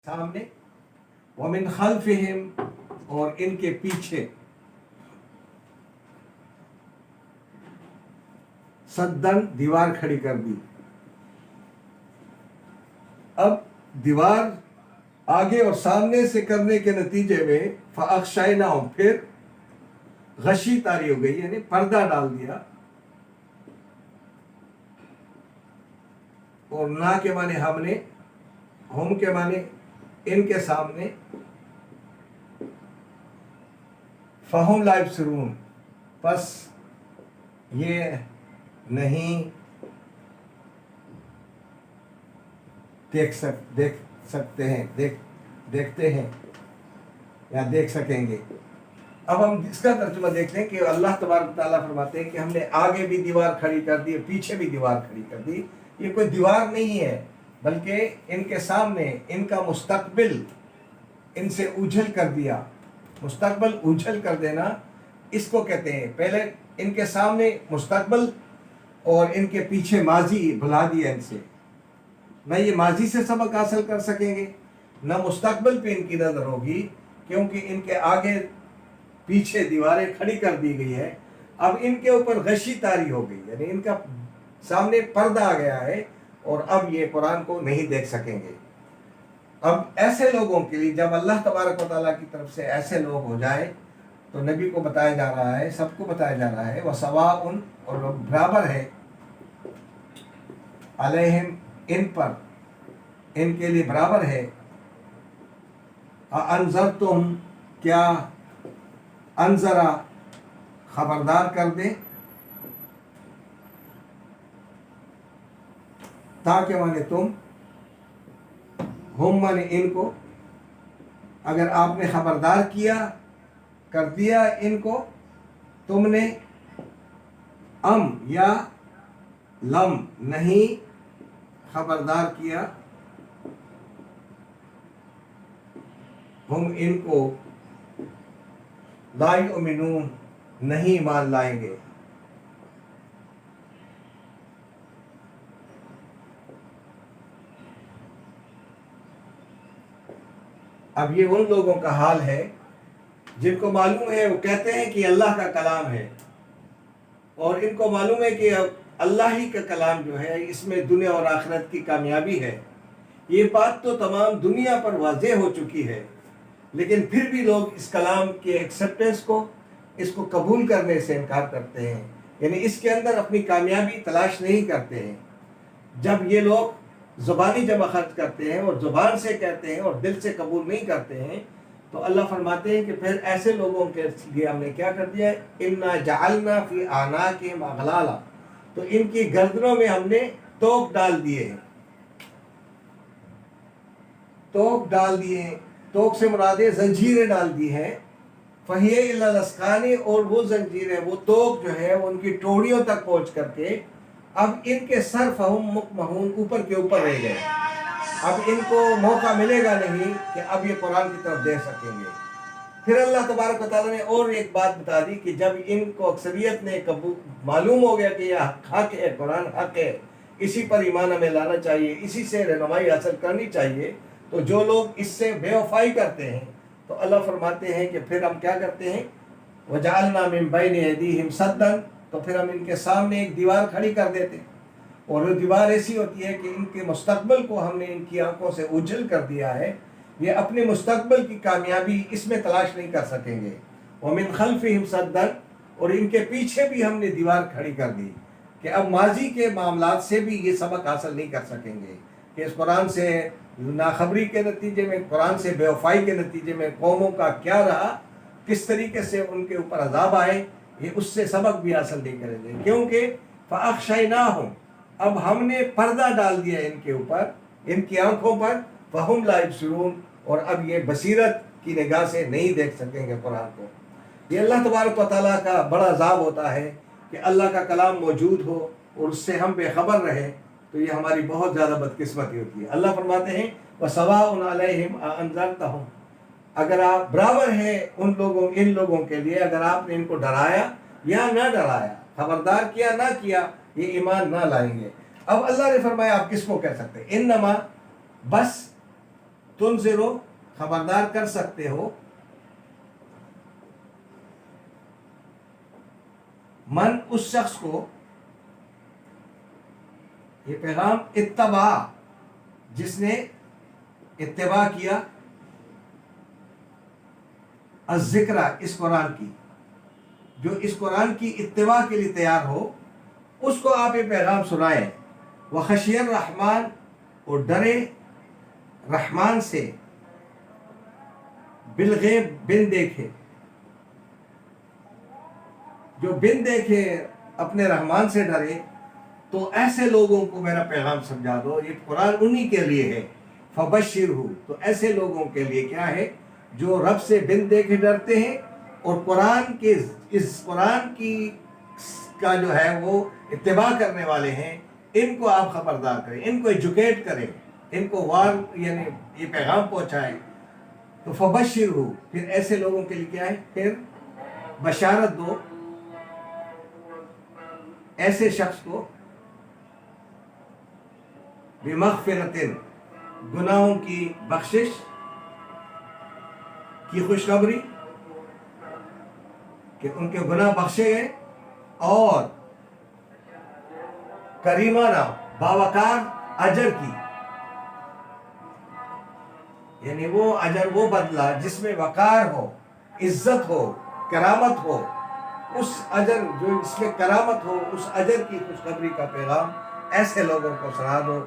सामने, वमिन खल्फिहिम, और इनके पीछे, सद्दन, दीवार खड़ी कर दी। अब दीवार आगे और सामने से करने के नतीजे में फ़अग़शयनाहुम, फिर गशी तारी हो गई, यानी पर्दा डाल दिया। और ना के माने हमने, हम के माने इनके सामने, फ़हुम ला यब्सिरून, बस ये नहीं देखते हैं या देख सकेंगे। अब हम इसका तर्जुमा देखते हैं कि अल्लाह तबारक व तआला फरमाते हैं कि हमने आगे भी दीवार खड़ी कर दी, पीछे भी दीवार खड़ी कर दी। ये कोई दीवार नहीं है, बल्कि इनके सामने इनका मुस्तकबिल इनसे उछल कर दिया। मुस्तकबिल उछल कर देना इसको कहते हैं। पहले इनके सामने मुस्तकबिल और इनके पीछे माजी भुला दिया इनसे। न ये माजी से सबक हासिल कर सकेंगे, न मुस्तकबिल पे इनकी नज़र होगी, क्योंकि इनके आगे पीछे दीवारें खड़ी कर दी गई है। अब इनके ऊपर गशी तारी हो गई, यानी इनका सामने पर्दा आ गया है और अब ये कुरान को नहीं देख सकेंगे। अब ऐसे लोगों के लिए जब अल्लाह तबारक व तआला की तरफ से ऐसे लोग हो जाए तो नबी को बताया जा रहा है, सबको बताया जा रहा है, वह सवाउन, और बराबर है, अलैहिम, इन पर, इनके लिए बराबर है, अनज़रतुम, क्या अनज़रा, खबरदार कर दे, ताकि माने तुम, हम माने इनको, अगर आपने खबरदार किया, कर दिया इनको तुमने, अम या लम, नहीं खबरदार किया, हम इनको, ला युमिनून, नहीं मान लाएंगे। अब ये उन लोगों का हाल है जिनको मालूम है, वो कहते हैं कि अल्लाह का कलाम है, और इनको मालूम है कि अल्लाह ही का कलाम जो है इसमें दुनिया और आखिरत की कामयाबी है। ये बात तो तमाम दुनिया पर वाज़ेह हो चुकी है, लेकिन फिर भी लोग इस कलाम के एक्सेप्टेंस को, इसको कबूल करने से इनकार करते हैं, यानी इसके अंदर अपनी कामयाबी तलाश नहीं करते हैं। जब ये लोग ज़ुबानी जमा खर्च करते हैं और ज़ुबान से कहते हैं और दिल से कबूल नहीं करते हैं, तो अल्लाह फरमाते हैं कि फिर ऐसे लोगों के लिए हमने क्या कर दिया है, इन्ना जअलना फी आनाकिहिम अगलाला, तो इनकी गर्दनों में हमने तोक डाल दिए हैं। तोक डाल दिए, तोक से मुरादे जंजीरें डाल दी हैं। फहिया इला लस्कानी, और वो जंजीरें, वो तोक जो है वो उनकी टोड़ियों तक पहुंच करके अब इनके सर फहुम मुकमहून, ऊपर के ऊपर रह गए। अब इनको मौका मिलेगा नहीं कि अब ये कुरान की तरफ दे सकेंगे। फिर अल्लाह तबारक व तआला ने और एक बात बता दी कि जब इनको अक्सरियत ने कबूल मालूम हो गया कि यह हक है, कुरान हक है, इसी पर ईमान हमें लाना चाहिए, इसी से रहनुमाई हासिल करनी चाहिए, तो जो लोग इससे बेवफाई करते हैं तो अल्लाह फरमाते हैं कि फिर हम क्या करते हैं, वजअलना मिन बैनि अयदीहिम सद्दन, तो फिर हम इनके सामने एक दीवार खड़ी कर देते हैं। और वो दीवार ऐसी होती है कि इनके मुस्तकबिल को हमने इनकी आंखों से उजल कर दिया है, ये अपने मुस्तकबिल की कामयाबी इसमें तलाश नहीं कर सकेंगे। व मिन खल्फिहिम सद्दन, और इनके पीछे भी हमने दीवार खड़ी कर दी कि अब माजी के मामलात से भी ये सबक हासिल नहीं कर सकेंगे कि इस कुरान से नाखबरी के नतीजे में, कुरान से बेवफाई के नतीजे में कौमों का क्या रहा, किस तरीके से उनके ऊपर अजाब आए, ये उससे सबक भी हासिल नहीं करेंगे। क्योंकि फ़अग़शयनाहुम, अब हमने पर्दा डाल दिया इनके ऊपर, इनकी आंखों पर, फ़हुम ला यब्सिरून, और अब ये बसीरत की निगाह से नहीं देख सकेंगे कुरान को। ये अल्लाह तबारक व तआला का बड़ा अज़ाब होता है कि अल्लाह का कलाम मौजूद हो और उससे हम बेखबर रहे, तो ये हमारी बहुत ज़्यादा बदकिस्मती होती है। अल्लाह फरमाते हैं वसवाउन अलैहिम अअनज़रतहुम, अगर आप बराबर हैं उन लोगों, इन लोगों के लिए, अगर आपने इनको डराया या ना डराया, खबरदार किया ना किया, ये ईमान ना लाएंगे। अब अल्लाह ने फरमाया आप किसको कह सकते हैं, इन्नमा, बस तुनज़िरो खबरदार कर सकते हो, मन उस शख्स को, ये पैगाम इत्तबा, जिसने इत्तिबा किया अज़्ज़िक्रा, इस कुरान की, जो इस कुरान की इत्तिबा के लिए तैयार हो, उसको आप ये पैगाम सुनाएं। व खशियर रहमान, और डरे रहमान से, बिलगैब, बिन देखे, जो बिन देखे अपने रहमान से डरे, तो ऐसे लोगों को मेरा पैगाम समझा दो, ये कुरान उन्हीं के लिए है। फबश्शिरहु, तो ऐसे लोगों के लिए क्या है जो रब से बिन देखे डरते हैं और कुरान के, इस कुरान की का जो है वो इत्तिबा करने वाले हैं, इनको आप खबरदार करें, इनको एजुकेट करें, इनको वार यानी ये पैगाम पहुंचाएं। तो फबश्शिरहु, फिर ऐसे लोगों के लिए क्या है, फिर बशारत दो ऐसे शख्स को, बिमग़फ़िरतिन, गुनाहों की बख्शिश की खुशखबरी, कि उनके गुनाह बख्शे गए, और करीमाना, बावकार अजर की, यानी वो अजर, वो बदला जिसमें वकार हो, इज्जत हो, करामत हो, उस अजर जो इसमें करामत हो, उस अजर की खुशखबरी का पैगाम ऐसे लोगों को सुना दो